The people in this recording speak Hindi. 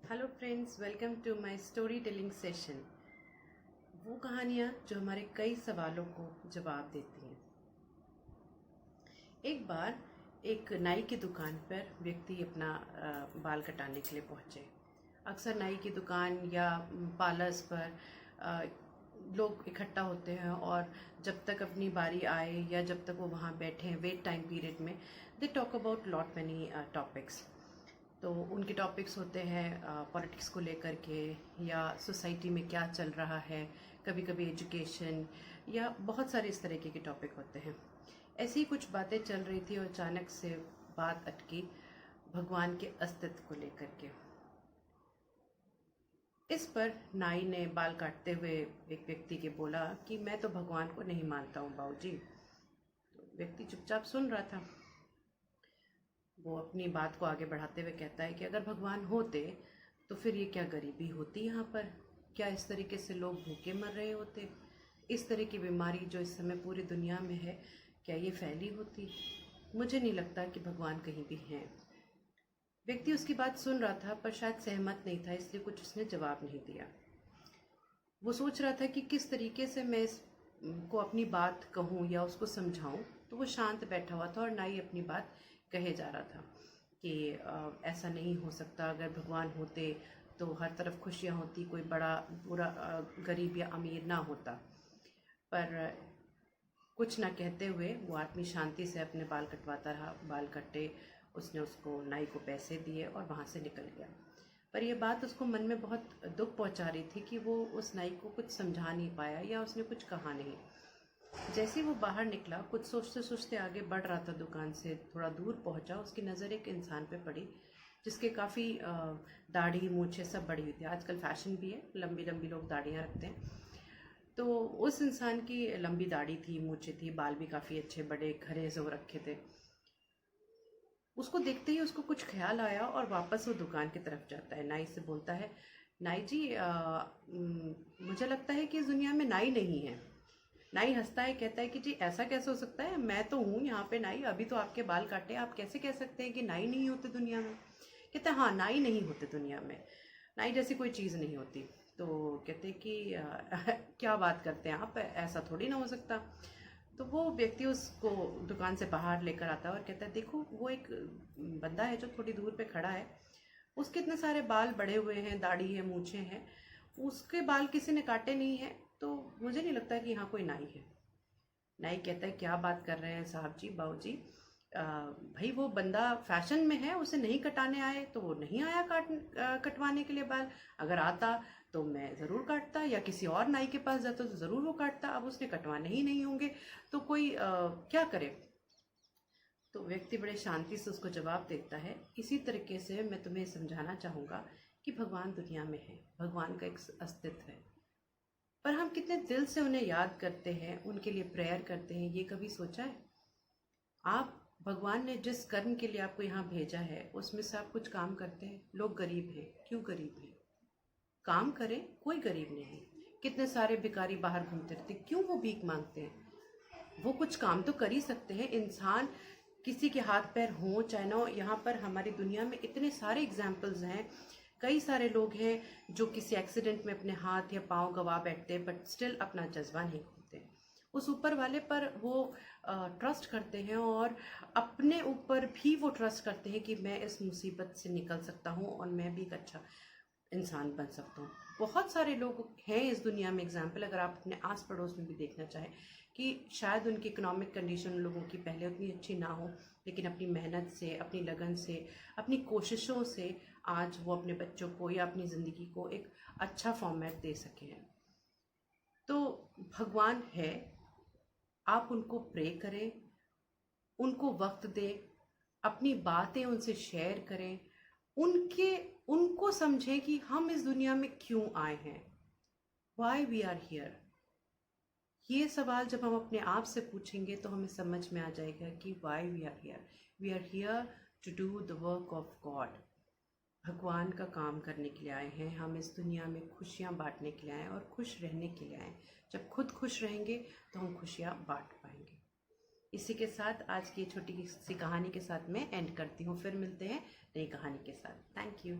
Hello friends, welcome to my story telling session. वो कहानियाँ जो हमारे कई सवालों को जवाब देती हैं। एक बार एक नाई की दुकान पर व्यक्ति अपना बाल कटाने के लिए पहुँचे। अक्सर नाई की दुकान या पार्लर्स पर अ, लोग इकट्ठा होते हैं और जब तक अपनी बारी आए या जब तक वो वहाँ बैठे हैं वेट टाइम पीरियड में, they talk about lot many topics. तो उनके टॉपिक्स होते हैं पॉलिटिक्स को लेकर के या सोसाइटी में क्या चल रहा है, कभी कभी एजुकेशन या बहुत सारे इस तरीके के टॉपिक होते हैं। ऐसी ही कुछ बातें चल रही थी और अचानक से बात अटकी भगवान के अस्तित्व को लेकर के। इस पर नाई ने बाल काटते हुए एक व्यक्ति के बोला कि मैं तो भगवान को नहीं मानता हूँ बाबूजी। तो व्यक्ति चुपचाप सुन रहा था। वो अपनी बात को आगे बढ़ाते हुए कहता है कि अगर भगवान होते तो फिर ये क्या गरीबी होती यहाँ पर, क्या इस तरीके से लोग भूखे मर रहे होते, इस तरह की बीमारी जो इस समय पूरी दुनिया में है क्या ये फैली होती। मुझे नहीं लगता कि भगवान कहीं भी हैं। व्यक्ति उसकी बात सुन रहा था पर शायद सहमत नहीं था, इसलिए कुछ उसने जवाब नहीं दिया। वो सोच रहा था कि किस तरीके से मैं इसको अपनी बात कहूँ या उसको समझाऊँ। तो वो शांत बैठा हुआ था और नाई अपनी बात कहे जा रहा था कि ऐसा नहीं हो सकता, अगर भगवान होते तो हर तरफ खुशियाँ होती, कोई बड़ा बुरा गरीब या अमीर ना होता। पर कुछ ना कहते हुए वो आदमी शांति से अपने बाल कटवाता रहा। बाल कटे, उसने उसको नाई को पैसे दिए और वहाँ से निकल गया। पर यह बात उसको मन में बहुत दुख पहुँचा रही थी कि वो उस नाई को कुछ समझा नहीं पाया या उसने कुछ कहा नहीं। जैसे ही वो बाहर निकला, कुछ सोचते सोचते आगे बढ़ रहा था, दुकान से थोड़ा दूर पहुंचा, उसकी नज़र एक इंसान पे पड़ी जिसके काफ़ी दाढ़ी मूछें सब बड़ी हुई थी। आजकल फैशन भी है, लंबी लंबी लोग दाढ़ियाँ रखते हैं। तो उस इंसान की लंबी दाढ़ी थी, मूछें थी, बाल भी काफ़ी अच्छे बड़े घरे से हो रखे थे। उसको देखते ही उसको कुछ ख्याल आया और वापस वो दुकान की तरफ जाता है। नाई से बोलता है, नाई जी मुझे लगता है कि इस दुनिया में नाई नहीं है। नाई हंसता है, कहता है कि जी ऐसा कैसे हो सकता है, मैं तो हूँ यहाँ पे नाई, अभी तो आपके बाल काटे, आप कैसे कह सकते हैं कि नाई नहीं होते दुनिया में। कहता है हाँ, नाई नहीं होते दुनिया में, नाई जैसी कोई चीज़ नहीं होती। तो कहते हैं कि क्या बात करते हैं आप, ऐसा थोड़ी ना हो सकता। तो वो व्यक्ति उसको दुकान से बाहर लेकर आता है और कहता है, देखो वो एक बंदा है जो थोड़ी दूर पे खड़ा है, उसके इतने सारे बाल बढ़े हुए हैं, दाढ़ी है, मूछें हैं, उसके बाल किसी ने काटे नहीं है, तो मुझे नहीं लगता कि यहाँ कोई नाई है। नाई कहता है, क्या बात कर रहे हैं साहब जी, बाबूजी, भाई वो बंदा फैशन में है, उसे नहीं कटाने आए तो वो नहीं आया कटवाने के लिए बाल। अगर आता तो मैं ज़रूर काटता या किसी और नाई के पास जाता तो ज़रूर वो काटता। अब उसने कटवाने ही नहीं होंगे तो कोई क्या करे। तो व्यक्ति बड़े शांति से उसको जवाब देता है, इसी तरीके से मैं तुम्हें समझाना चाहूँगा कि भगवान दुनिया में है, भगवान का एक अस्तित्व है, पर हम कितने दिल से उन्हें याद करते हैं, उनके लिए प्रेयर करते हैं, ये कभी सोचा है? आप भगवान ने जिस कर्म के लिए आपको यहाँ भेजा है उसमें से आप कुछ काम करते हैं। लोग गरीब हैं, क्यों गरीब हैं? काम करें, कोई गरीब नहीं। कितने सारे भिखारी बाहर घूमते रहते, क्यों वो भीख मांगते हैं? वो कुछ काम तो कर ही सकते हैं। इंसान किसी के हाथ पैर हो चाहे ना हो, यहाँ पर हमारी दुनिया में इतने सारे एग्जाम्पल्स हैं। कई सारे लोग हैं जो किसी एक्सीडेंट में अपने हाथ या पाँव गंवा बैठते हैं बट स्टिल अपना जज्बा नहीं खोते। उस ऊपर वाले पर वो ट्रस्ट करते हैं और अपने ऊपर भी वो ट्रस्ट करते हैं कि मैं इस मुसीबत से निकल सकता हूँ और मैं भी एक अच्छा इंसान बन सकता हूँ। बहुत सारे लोग हैं इस दुनिया में एग्जाम्पल, अगर आप अपने आस पड़ोस में भी देखना चाहें, कि शायद उनकी इकोनॉमिक कंडीशन लोगों की पहले उतनी अच्छी ना हो, लेकिन अपनी मेहनत से, अपनी लगन से, अपनी कोशिशों से आज वो अपने बच्चों को या अपनी ज़िंदगी को एक अच्छा फॉर्मेट दे सके हैं। तो भगवान है, आप उनको प्रे करें, उनको वक्त दें, अपनी बातें उनसे शेयर करें, उनको समझें कि हम इस दुनिया में क्यों आए हैं, वाई वी आर हियर। ये सवाल जब हम अपने आप से पूछेंगे तो हमें समझ में आ जाएगा कि why we are here. We are here to do the work of God. भगवान का काम करने के लिए आए हैं हम, इस दुनिया में खुशियाँ बांटने के लिए आए हैं और खुश रहने के लिए आए हैं। जब खुद खुश रहेंगे तो हम खुशियाँ बांट पाएंगे। इसी के साथ आज की छोटी सी कहानी के साथ मैं एंड करती हूँ। फिर मिलते हैं नई कहानी के साथ। Thank you.